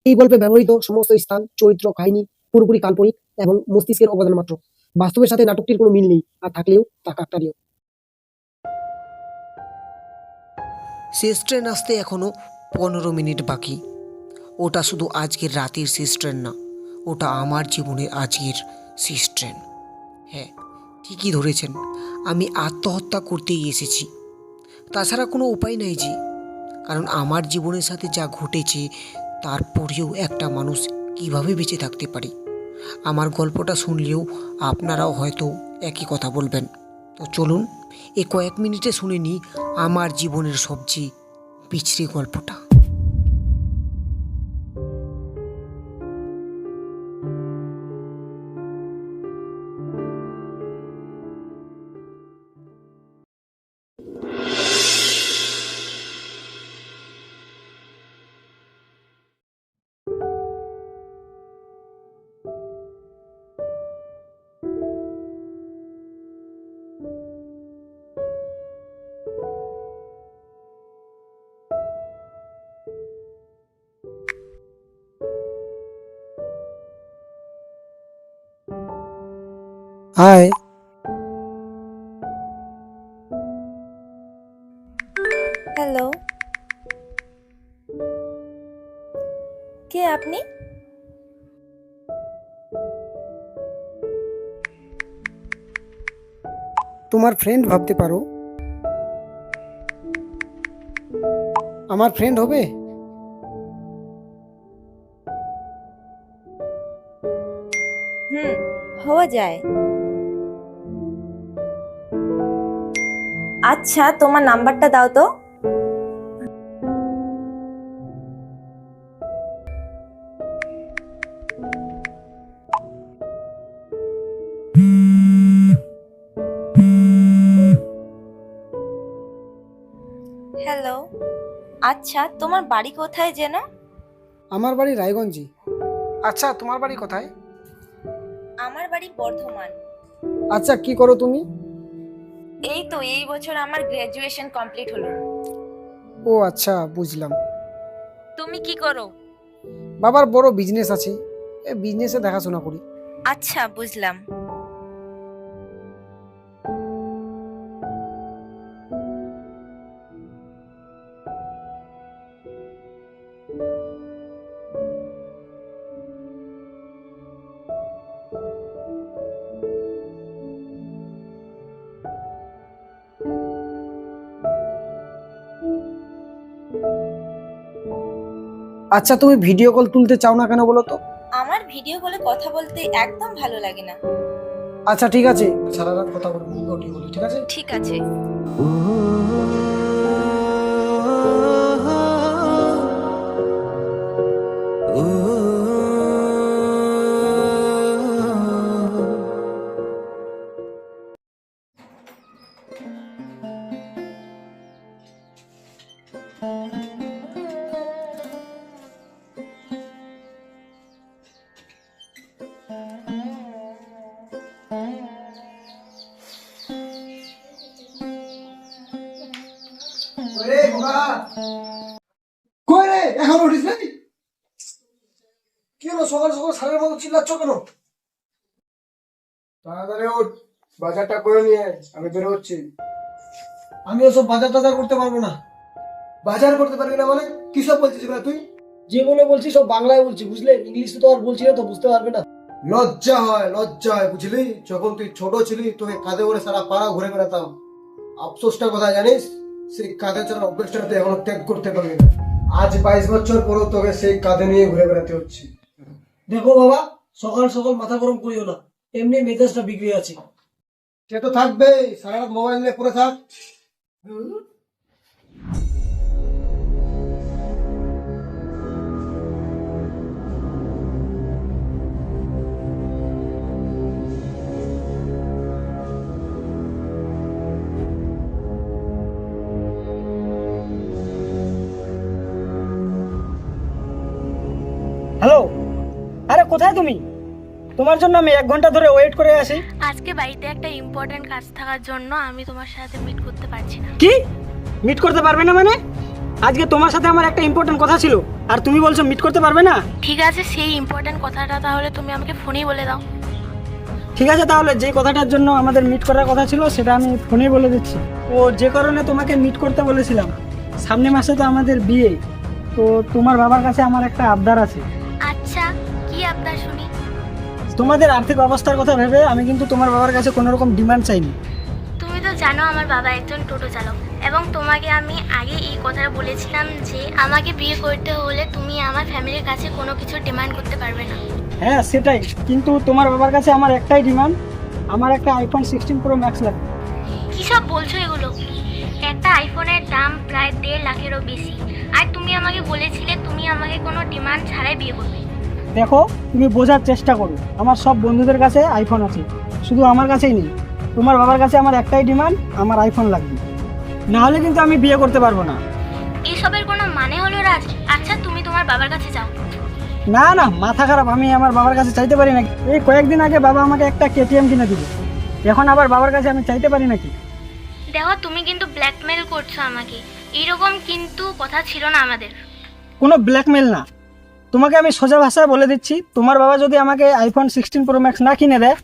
এই গল্পে ব্যবহৃত সমস্ত স্থান, চরিত্র, কাহিনী পুরোপুরি কাল্পনিক এবং মস্তিষ্কের অবদান মাত্র। বাস্তবের সাথে নাটকটির কোনো মিল নেই, আর থাকলেও তা কাকতালীয়। শেষ ট্রেন আসতে এখনো 15 মিনিট বাকি। ওটা শুধু আজকের রাতের শেষ ট্রেন না, ওটা আমার জীবনের আজকের শেষ ট্রেন। হ্যাঁ, ঠিকই ধরেছেন, আমি আত্মহত্যা করতেই এসেছি। তাছাড়া কোনো উপায় নাই যে, কারণ আমার জীবনের সাথে যা ঘটেছে তারপরেও একটা মানুষ কিভাবে বেঁচে থাকতে পারে। আমার গল্পটা শুনলেও আপনারাও হয়তো একই কথা বলবেন। তো চলুন এ কয়েক মিনিটে শুনে নিই আমার জীবনের সবচেয়ে বিচ্ছিরি গল্পটা। হাই। হ্যালো, কে আপনি? তোমার ফ্রেন্ড ভাবতে পারো। আমার ফ্রেন্ড হবে? হওয়া যায়। আচ্ছা, তোমার নাম্বারটা দাও তো। হ্যালো, আচ্ছা তোমার বাড়ি কোথায় যেন? আমার বাড়ি রায়গঞ্জে। আচ্ছা, তোমার বাড়ি কোথায়? আমার বাড়ি বর্ধমান। আচ্ছা, কি করো তুমি? এই তো এই বছর আমার গ্র্যাজুয়েশন কমপ্লিট হলো। ও আচ্ছা, বুঝলাম। তুমি কি করো? বাবার বড় বিজনেস আছে, এই বিজনেসে দেখাশোনা করি। আচ্ছা, বুঝলাম। আচ্ছা, তুমি ভিডিও কল তুলতে চাও না কেন বলো তো? আমার ভিডিও কলে কথা বলতে একদম ভালো লাগে না। আচ্ছা ঠিক আছে, সারা রাত কথা বলবো, অডিও কলে, ঠিক আছে? ঠিক আছে। কই রে, এখন উঠিস নাই? কি হলো, সকাল সকাল সারের মতো চিল্লাচ্ছ কেন? তাড়াতাড়ি ওঠ, বাজারটা করে নিয়ে আয়, আমি বের হচ্ছি। আমি ওসব বাজার টাজার করতে পারবো না। বাজার করতে পারবি না মানে কি সব বলছিস এগুলা তুই? যেগুলো বলছি সব বাংলায় বলছি, বুঝলে? ইংলিশে তো আর বলছি না, তো বুঝতে পারবে না। লজ্জা হয় বুঝলি? যখন তুই ছোট ছিলি তোকে কাঁধে করে সারা পাড়া ঘুরে বেড়াতাম। আফসোসটা কথা জানিস? সেই কাঁধে চড়ার অভ্যেসটা তুই এখনো ত্যাগ করতে পারবি না। আজ 22 বছর পরেও তোকে সেই কাঁধে নিয়ে ঘুরে বেড়াতে হচ্ছে। দেখো বাবা, সকাল সকাল মাথা গরম করিও না, এমনি মেজাজটা বিগড়ে আছে। সে তো থাকবেই, সারা রাত মোবাইল নিয়ে পড়ে থাক। হ্যালো, আরে কোথায় তুমি? তোমার জন্য আমি 1 ঘন্টা ধরে ওয়েট করে আছি। আজকে বাড়িতে একটা ইম্পর্টেন্ট কাজ থাকার জন্য আমি তোমার সাথে মিট করতে পারছি না। কি? মিট করতে পারবে না মানে? আজকে তোমার সাথে আমার একটা ইম্পর্টেন্ট কথা ছিল, আর তুমি বলছো মিট করতে পারবে না। ঠিক আছে, সেই ইম্পর্ট্যান্ট কথাটা তাহলে তুমি আমাকে ফোনেই বলে দাও। ঠিক আছে, তাহলে যে কথাটার জন্য আমাদের মিট করার কথা ছিল সেটা আমি ফোনেই বলে দিচ্ছি। ও যে কারণে তোমাকে মিট করতে বলেছিলাম, সামনের মাসে তো আমাদের বিয়ে, তো তোমার বাবার কাছে আমার একটা আবদার আছে। আচ্ছা, কি আবদার শুনি? তোমাদের আর্থিক অবস্থার কথা ভেবে আমি কিন্তু তোমার বাবার কাছে কোনো রকম ডিমান্ড চাইনি। তুমি তো জানো আমার বাবা একজন টোটো চালক, এবং তোমাকে আমি আগে এই কথাটা বলেছিলাম যে আমাকে বিয়ে করতে হলে তুমি আমার ফ্যামিলির কাছে কোনো কিছু ডিমান্ড করতে পারবে না। হ্যাঁ সেটাই, কিন্তু তোমার বাবার কাছে আমার একটাই ডিমান্ড, আমার একটা আইফোন 16 প্রো ম্যাক্স লাগবে। কী সব বলছো এগুলো? একটা আইফোনের দাম প্রায় 1.5 লাখেরও বেশি, আর তুমি আমাকে বলেছিলে তুমি আমাকে কোনো ডিমান্ড ছাড়াই বিয়ে করবে। দেখো, তুমি বোঝার চেষ্টা করো, আমার সব বন্ধুদের কাছে আইফোন আছে, শুধু আমার কাছেই নেই। তোমার বাবার কাছে আমার একটাই ডিমান্ড, আমার আইফোন লাগবে, না হলে কিন্তু আমি বিয়ে করতে পারবো না। এসবের কোনো মানে হলো রাজ? আচ্ছা, তুমি তোমার বাবার কাছে যাও। না না, মাথা খারাপ, আমি আমার বাবার কাছে চাইতে পারি নাকি? এই কয়েকদিন আগে বাবা আমাকে একটা কেটিএম কিনে দিল, এখন আবার বাবার কাছে আমি চাইতে পারি নাকি? দেখো, তুমি কিন্তু ব্ল্যাকমেল করছো আমাকে, এইরকম কিন্তু কথা ছিল না আমাদের। কোনো ব্ল্যাকমেল না, তোমাকে আমি সোজা ভাষায় বলে দিচ্ছি, তোমার বাবা যদি আমাকে আইফোন 16 প্রো ম্যাক্স না কিনে দেয়,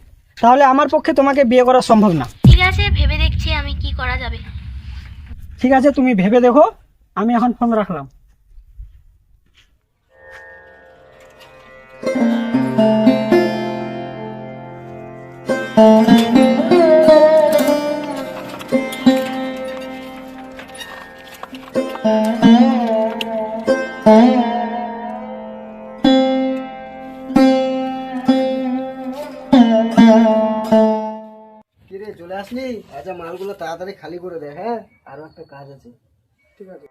তাহলে আমার পক্ষে তোমাকে বিয়ে করা সম্ভব না। ঠিক আছে, ভেবে দেখছি আমি কি করা যাবে। ঠিক আছে, তুমি ভেবে দেখো, আমি এখন ফোন রাখলাম। কিরে চলে আসলি? আচ্ছা, মালগুলো তাড়াতাড়ি খালি করে দে। হ্যাঁ, আরো একটা কাজ আছে। ঠিক আছে।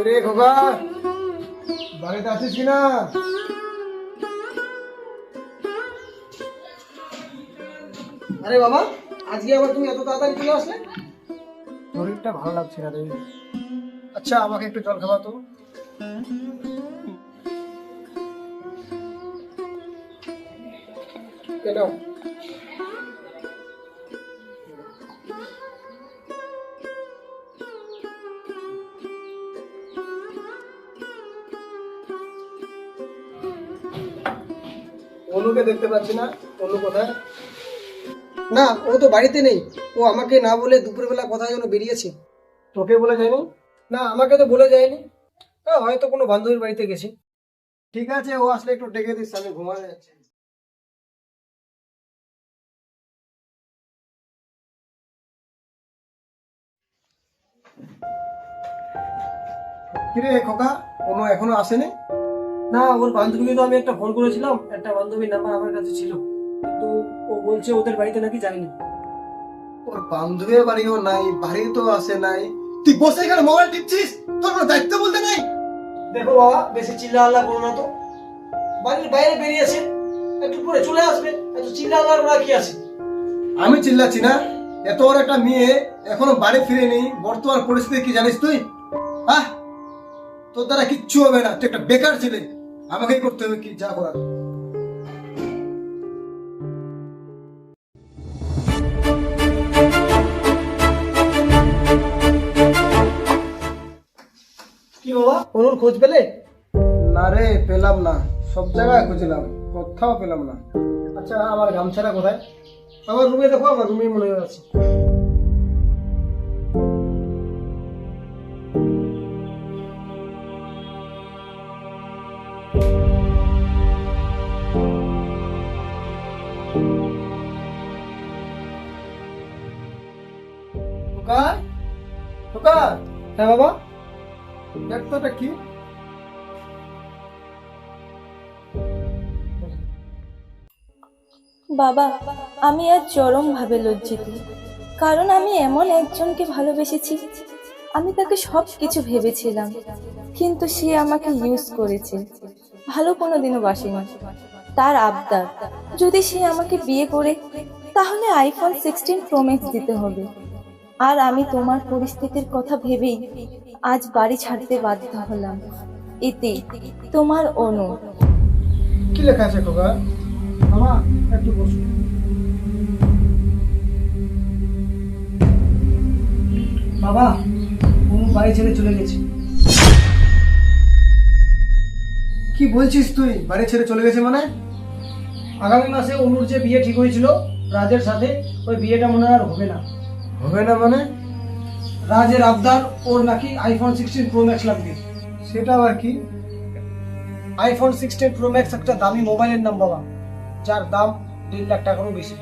রে খোকা, বাড়িতে আছিস কিনা? আরে বাবা, আজকে আবার তুমি এত তাড়াতাড়ি চলে আসলে? শরীরটা ভালো লাগছে না রে। আচ্ছা, আমাকে একটু জল খাওয়া তো। কেন? অনুকে দেখতে পাচ্ছি না। অনু কোথায়? না, ও তো বাড়িতে নেই। ও আমাকে না বলে দুপুরবেলা কোথায় যেন বেরিয়েছে। তোকে বলে যায়নি? না, আমাকে তো বলে যায়নি। হয়তো কোনো বান্ধবীর বাড়িতে গেছে। ঠিক আছে, ও আসলে একটু ডেকে দিস, আমি ঘুমাতে যাচ্ছি। কিরে খোকা, অনু এখনো আসেনি? না, ওর বান্ধবীকে তো আমি একটা ফোন করেছিলাম, একটা বান্ধবীর নাম্বার আমার কাছে ছিল, কিন্তু ও বলছে ওদের বাড়িতে নাকি যায়নি। ওর বান্ধবীর বাড়িও নাই, বাড়ি তো আসে নাই। তুই বসে এখানে মোবাইল টিপছিস, তোর কোনো দায়িত্ব বলতে নাই? দেখো বাবা, বেশি চিল্লা আল্লাহ করো না তো। বাড়ির বাইরে বেরিয়েছে, একটু পরে চলে আসবে, এত চিল্লা আল্লাহ করা কি আছে? আমি চিল্লাচ্ছি না, এত বড় একটা মেয়ে এখনো বাড়ি ফিরে নেই। বর্তমান পরিস্থিতি কি জানিস তুই? হ্যাঁ, তোর দ্বারা কিচ্ছু হবে না, তুই একটা বেকার ছেলে। আমাকেই করতে হবে কি যা করার। কি বাবা, অনুর খোঁজ পেলে? না রে, পেলাম না। সব জায়গায় খুঁজলাম, কোথাও পেলাম না। আচ্ছা, আমার গামছাটা কোথায়? আমার রুমে দেখো, আমার রুমেই মনে হয় আছে। খোকা, খোকা, হ্যাঁ বাবা। দেখ তো এটা কি? বাবা, আমি আজ চরমভাবে লজ্জিত, কারণ আমি এমন একজনকে ভালোবেসেছি, আমি তাকে সব কিছু ভেবেছিলাম, কিন্তু সে আমাকে ইউজ করেছে, ভালো কোনোদিনও বাসেনি। তার আবদার, যদি সে আমাকে বিয়ে করে তাহলে আইফোন 16 প্রো ম্যাক্স দিতে হবে। আর আমি তোমার পরিস্থিতির কথা ভেবেই আজ বাড়ি ছাড়তে বাধ্য হলাম। এতে তোমার অনু। কি লেখা আছে খোকা? মামা, একটু বসুন। বাবা, অনু বাড়ি ছেড়ে চলে গেছে। কি বলছিস তুই? বাড়ি ছেড়ে চলে গেছে মানে? আগামী মাসে অনুর যে বিয়ে ঠিক হয়েছিল রাজের সাথে, ওই বিয়েটা মনে হয় আর হবে না। হবে না মানে? রাজের আবদার, ওর নাকি আইফোন 16 প্রো ম্যাক্স লাগবে। সেটা আবার কি? আইফোন 16 প্রো ম্যাক্স একটা দামি মোবাইলের নাম বাবা, যার দাম 1.5 লাখ টাকারও বেশি।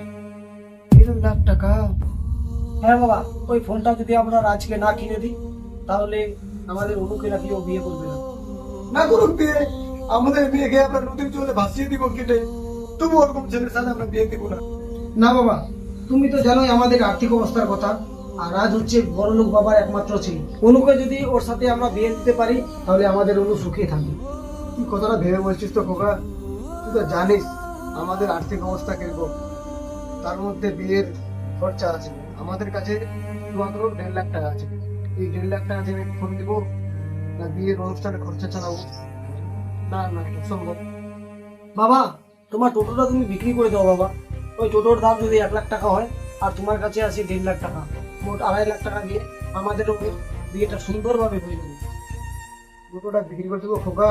3 লাখ টাকা? হ্যাঁ বাবা, ওই ফোনটা যদি আমরা রাজকে না কিনে দিই তাহলে আমাদের অনুকে নাকি ও বিয়ে করবে না। না করুক বিয়ে, আমাদের বিয়ে খেয়ে আমরা নদীর জলে ভাসিয়ে দিব কেটে। তবু ওরকম ছেলের সাথে আমরা বিয়ে দিব না। না বাবা, তুমি তো জানোই আমাদের আর্থিক অবস্থার কথা, আর রাজ হচ্ছে বড়লোক বাবার একমাত্র ছেলে। অনুকে যদি ওর সাথে আমরা বিয়ে দিতে পারি তাহলে আমাদের অনু সুখে থাকবে। তুই কথাটা ভেবে বলছিস তো খোকা? তুই তো জানিস আমাদের আর্থিক অবস্থা কিরকম, তার মধ্যে বিয়ের খরচা আছে। আমাদের কাছে মাত্র 1.5 লাখ টাকা আছে। এই 1.5 লাখ টাকা দিয়ে আমি ফোন দিব না বিয়ের অনুষ্ঠানে খরচা চালাবো? না না, সম্ভব। বাবা, তোমার টোটোটা তুমি বিক্রি করে দাও বাবা। ওই টোটোর দাম যদি 1 লাখ টাকা হয় আর তোমার কাছে আছে 1.5 লাখ টাকা, মোট 2.5 লাখ টাকা দিয়ে আমাদের বিয়েটা সুন্দরভাবে হয়ে যাবে। টোটোটা বিক্রি করে দেবো খোকা?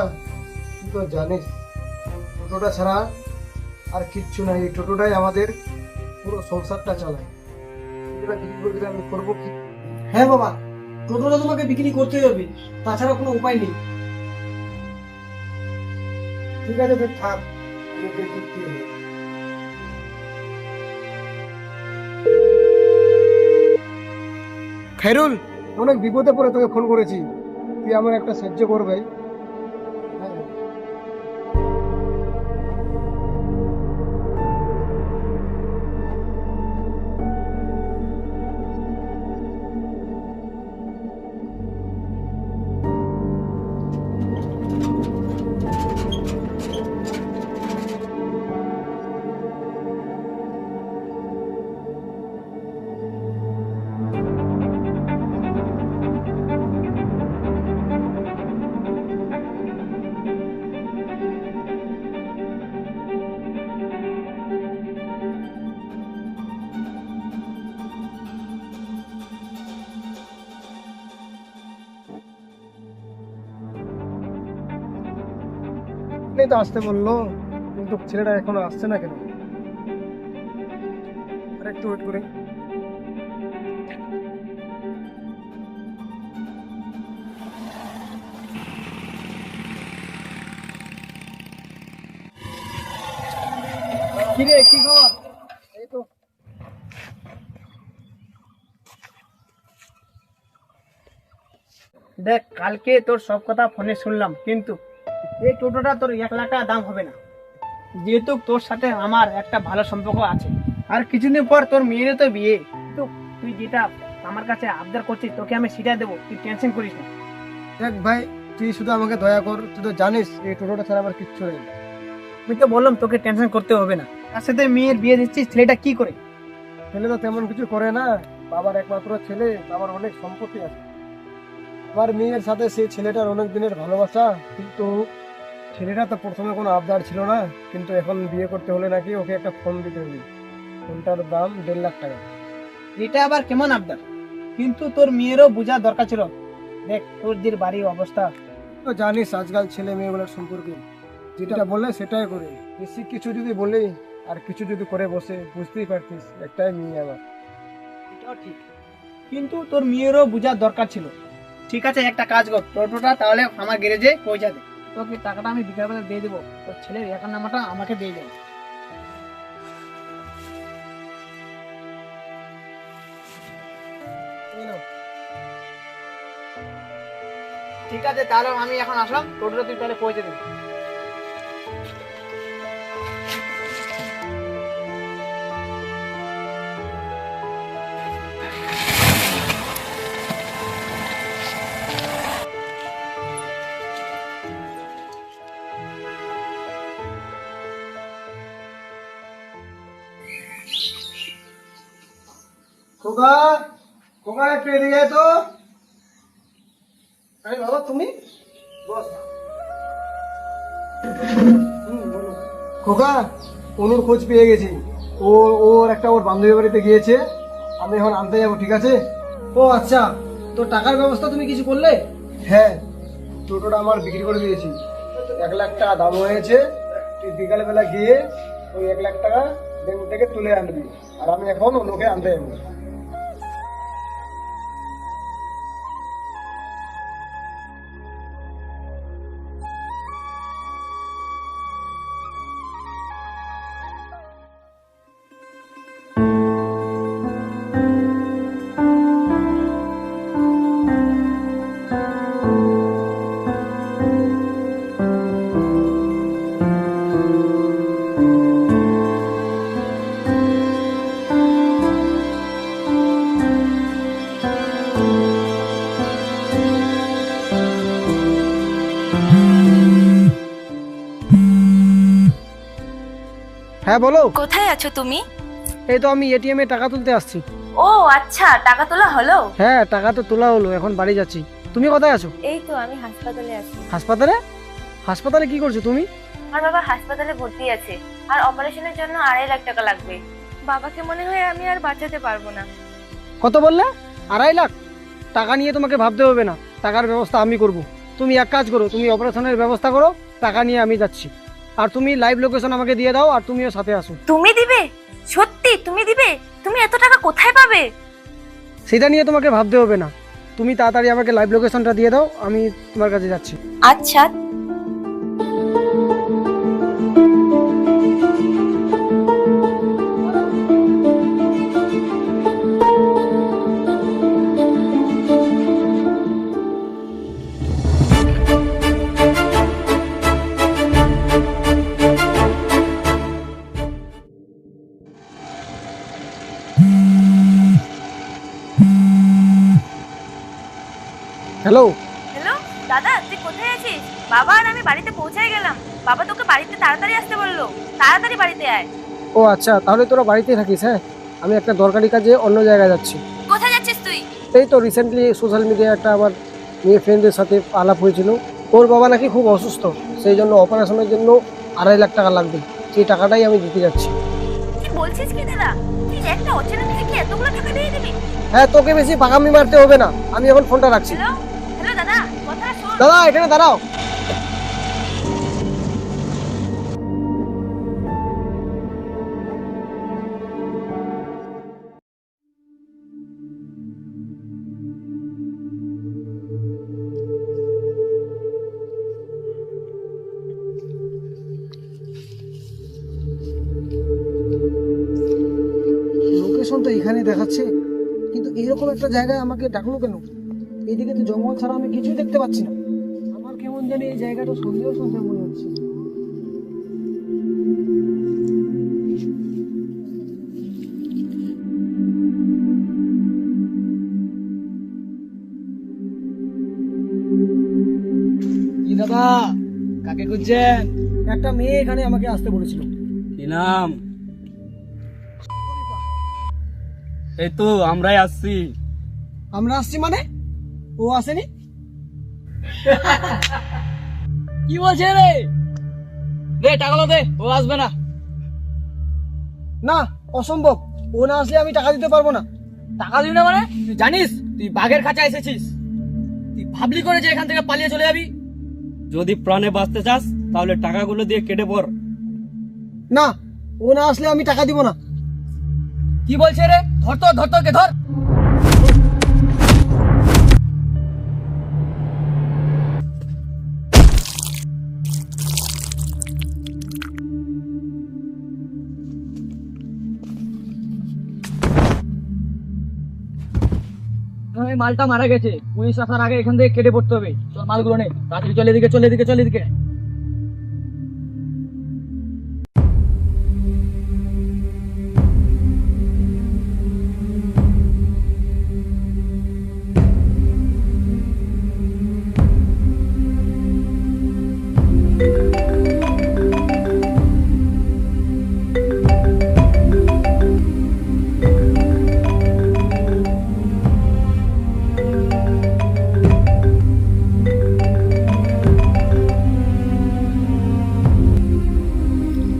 তুই তো জানিস টোটোটা ছাড়া আর কিচ্ছু নাই। এই টোটোটাই আমাদের পুরো সংসারটা চালায়। টোটোটা বিক্রি করে দিলে আমি করবো কি? হ্যাঁ বাবা, টোটোটা তোমাকে বিক্রি করতেই হবে, তাছাড়া কোনো উপায় নেই। ঠিক আছে, তুই থাক, আমি দেখি কি হবে। খাইরুল, অনেক বিপদে পড়ে তোকে ফোন করেছি, তুই আমার একটা সাহায্য কর ভাই। হ্যাঁ, আপনি তো আসতে বললো, কিন্তু ছেলেটা এখনো আসছে না কেন? আর একটু ওয়েট করে। কি রে, কি খবর? এই তো দেখ, কালকে তোর সব কথা ফোনে শুনলাম, কিন্তু এই টোটোটা তোর 1 লাখ টাকা দাম হবে না, যেহেতু তোর সাথে আমার একটা ভালো সম্পর্ক আছে। আর কিছুদিন পর তোর মেয়েরও তো বিয়ে। তো তুই যেটা আমার কাছে আবদার করছিস তোকে আমি সেটা দেবো, তুই টেনশন করিস না। দেখ ভাই, তুই শুধু আমাকে দয়া কর। তুই তো জানিস এই টোটোটা ছাড়া আমার কিচ্ছু নেই। আমি তো বললাম তোকে টেনশন করতে হবে না। তার সাথে মেয়ের বিয়ে দিচ্ছিস, ছেলেটা কি করে? ছেলে তো তেমন কিছু করে না, বাবার একমাত্র ছেলে, বাবার অনেক সম্পত্তি আছে। আমার মেয়ের সাথে সেই ছেলেটার অনেক দিনের ভালোবাসা, কিন্তু ছেলেটা তো প্রথমে কোনো আবদার ছিল না, কিন্তু এখন বিয়ে করতে হলে নাকি ওকে একটা ফোন দিতে হবে। ফোনটার দাম 1.5 লাখ টাকা। এটা আবার কেমন আবদার? কিন্তু তোর মেয়েরও বোঝার দরকার ছিল। দেখ, তোর যে বাড়ির অবস্থা, তো জানিস আজকাল ছেলে মেয়েগুলোর সম্পর্কে যেটা বলে সেটাই করে, বেশি কিছু যদি বলে আর কিছু যদি করে বসে, বুঝতেই পারতিস একটাই মেয়ে আমার। এটাও ঠিক, কিন্তু তোর মেয়েরও বোঝার দরকার ছিল। ঠিক আছে, একটা কাজ কর, টোটোটা তাহলে আমার গ্যারেজে পৌঁছা দে, তোকে টাকাটা আমি বিকালবেলা দিয়ে দেবো, তোর ছেলের অ্যাকাউন্ট নাম্বারটা আমাকে দিয়ে দেবো। ঠিক আছে, তাহলে আমি এখন আসলাম, টোটোটা তুই তাহলে পৌঁছে দেবো। খোকা, খোকা একটু এদিকে আয় তো। আরে বাবা তুমি বস। বলো। খোকা, অনুর খোঁজ পেয়ে গেছি। ওর একটা ওর বান্ধবী বাড়িতে গিয়েছে, আমি এখন আনতে যাবো, ঠিক আছে? ও আচ্ছা, তো টাকার ব্যবস্থা তুমি কিছু করলে? হ্যাঁ, টোটোটা আমার বিক্রি করে দিয়েছি, 1 লাখ টাকা দাম হয়েছে। তুই বিকালবেলা গিয়ে ওই 1 লাখ টাকা ব্যাংক থেকে তুলে আনবি, আর আমি এখন অনুকে আনতে যাবো। হ্যাঁ বলো। কোথায় আছো তুমি? এই তো আমি এটিএম এ টাকা তুলতে আসছি। ও আচ্ছা, টাকা তোলা হলো? হ্যাঁ, টাকা তো তোলা হলো, এখন বাড়ি যাচ্ছি। তুমি কোথায় আছো? এই তো আমি হাসপাতালে আছি। হাসপাতালে? হাসপাতালে কি করছো তুমি? আমার বাবা হাসপাতালে ভর্তি আছে, আর অপারেশনের জন্য 2.5 লাখ টাকা লাগবে। বাবাকে মনে হয় আমি আর বাঁচাতে পারবো না। কত বললে? 2.5 লাখ? টাকা নিয়ে তোমাকে ভাবতে হবে না, টাকার ব্যবস্থা আমি করব। তুমি এক কাজ করো, তুমি অপারেশনের ব্যবস্থা করো, টাকা নিয়ে আমি যাচ্ছি। আর তুমি লাইভ লোকেশন আমাকে দিয়ে দাও, আর তুমিও সাথে আসো। তুমি দিবে? সত্যি তুমি দিবে? তুমি এত টাকা কোথায় পাবে? সেটা নিয়ে তোমাকে ভাবতে হবে না, তুমি তাড়াতাড়ি আমাকে লাইভ লোকেশনটা দিয়ে দাও, আমি তোমার কাছে যাচ্ছি। আচ্ছা। হ্যালো। হ্যালো দাদা, তুই কোথায় আছিস? বাবা আর আমি বাড়িতে পৌঁছায় গেলাম। বাবা তোকে বাড়িতে তাড়াতাড়ি আসতে বললো, তাড়াতাড়ি বাড়িতে আয়। ও আচ্ছা, তাহলে তোরা বাড়িতেই থাকিস? হ্যাঁ, আমি একটা দরকারি কাজে অন্য জায়গায় যাচ্ছি। কোথায় যাচ্ছিস তুই? এই তো রিসেন্টলি সোশ্যাল মিডিয়ায় একটা আমার মেয়ে ফ্রেন্ডের সাথে আলাপ হয়েছিল, ওর বাবা নাকি খুব অসুস্থ, সেই জন্য অপারেশনের জন্য 2.5 লাখ টাকা লাগবে, সেই টাকাটাই আমি দিতে যাচ্ছি। কি বলছিস কি দাদা? তুই একটা অচেনা মেয়েকে এতগুলো টাকা দিয়ে দিবি? হ্যাঁ, তোকে বেশি পাকামি মারতে হবে না, আমি এখন ফোনটা রাখছি। হ্যালো হ্যালো দাদা, কথা শোন। দাদা এখানে দাঁড়াও। লোকেশন তো এখানে দেখাচ্ছে, কিন্তু এরকম একটা জায়গায় আমাকে ডাকলো কেন? এইদিকে তো জঙ্গল ছাড়া আমি কিছুই দেখতে পাচ্ছি না। আমার কেমন জানি এই জায়গাটা সন্দেহ সন্দেহ মনে হচ্ছে। কি দাদা, কাকে খুঁজছেন? একটা মেয়ে এখানে আমাকে আসতে বলেছিল। কি নাম? এই তো আমরাই আসছি। আমরা আসছি মানে? ও আসেনি? কি বলছে রে? দে টাকাগুলো দে, ও আসবে না। না, অসম্ভব, ও না আসলে আমি টাকা দিতে পারবো না। টাকা দিবি না মানে? তুই জানিস তুই বাঘের খাঁচা এসেছিস? তুই ভাবলি করে যে এখান থেকে পালিয়ে চলে যাবি? যদি প্রাণে বাঁচতে চাস তাহলে টাকাগুলো দিয়ে কেটে পড়। না, ও না আসলে আমি টাকা দিব না। কি বলছে রে? ধর তো কে ধর। মালটা মারা গেছে, পুলিশ আসার আগে এখান থেকে কেটে পড়তে হবে। তোর মালগুলো নে, তাড়াতাড়ি চলে এদিকে।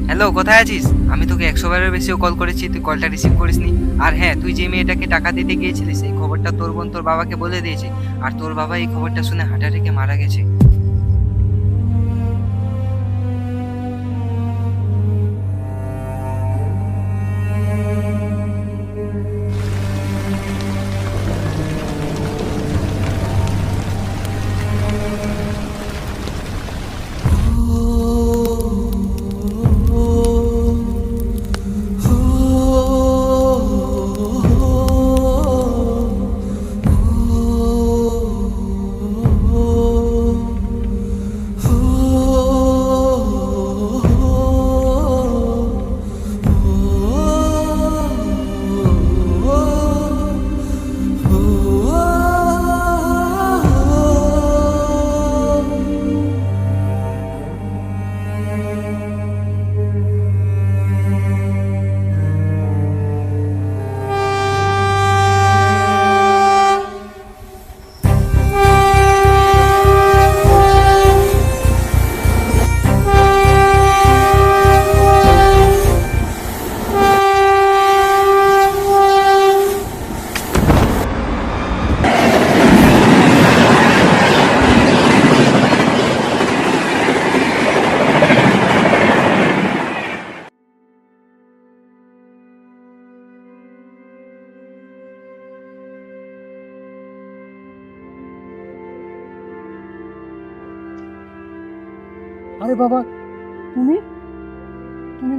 হ্যালো, কোথায় আছিস? আমি তোকে 100 বারের বেশিও কল করেছি, তুই কলটা রিসিভ করিসনি। আর হ্যাঁ, তুই যে মেয়েটাকে টাকা দিতে গিয়েছিলিস এই খবরটা তোর বোন তোর বাবাকে বলে দিয়েছে, আর তোর বাবা এই খবরটা শুনে হার্ট অ্যাটাকে মারা গেছে। আরে বাবা, তুমি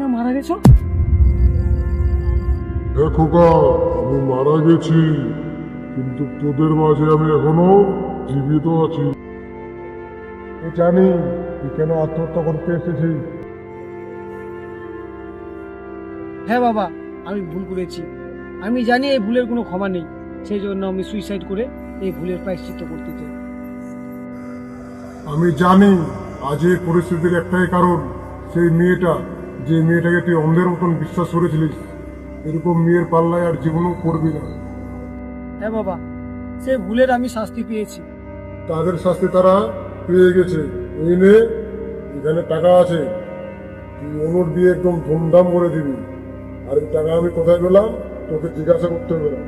না মারা গেছো? দেখো আমি মারা গেছি, কিন্তু তোদের মাঝে আমি এখনো জীবিত আছি। আমি জানি তুই কেন আত্মহত্যা করতে এসেছিস। হ্যাঁ বাবা, আমি ভুল করেছি। আমি জানি এই ভুলের কোনো ক্ষমা নেই, সেই জন্য আমি সুইসাইড করে এই ভুলের প্রায়শ্চিত্ত করতে চাই। আমি জানি আজ এই পরিস্থিতির একটাই কারণ, সেই মেয়েটা, যে মেয়েটাকে তুই অন্ধের মতন বিশ্বাস করেছিলিস, এরকম মেয়ের পাল্লায় আর জীবনও করবি না। হ্যাঁ বাবা, সেই ভুলের আমি শাস্তি পেয়েছি। তাদের শাস্তি তারা পেয়ে গেছে। এই নে, এখানে টাকা আছে, তুই অনুর দিয়ে একদম ধুমধাম করে দিবি। আর এই টাকা আমি কোথায় পেলাম তোকে জিজ্ঞাসা করতে হবে না।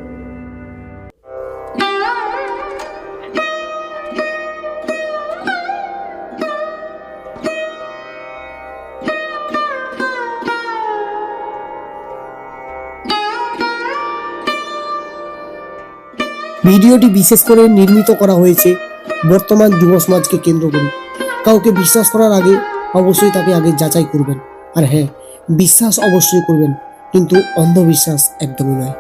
ভিডিওটি বিশেষ করে নির্মিত করা হয়েছে বর্তমান যুব সমাজকে কেন্দ্র করে। কাউকে বিশ্বাস করার আগে অবশ্যই তাকে আগে যাচাই করবেন। আর হ্যাঁ, বিশ্বাস অবশ্যই করবেন, কিন্তু অন্ধবিশ্বাস একদমই নয়।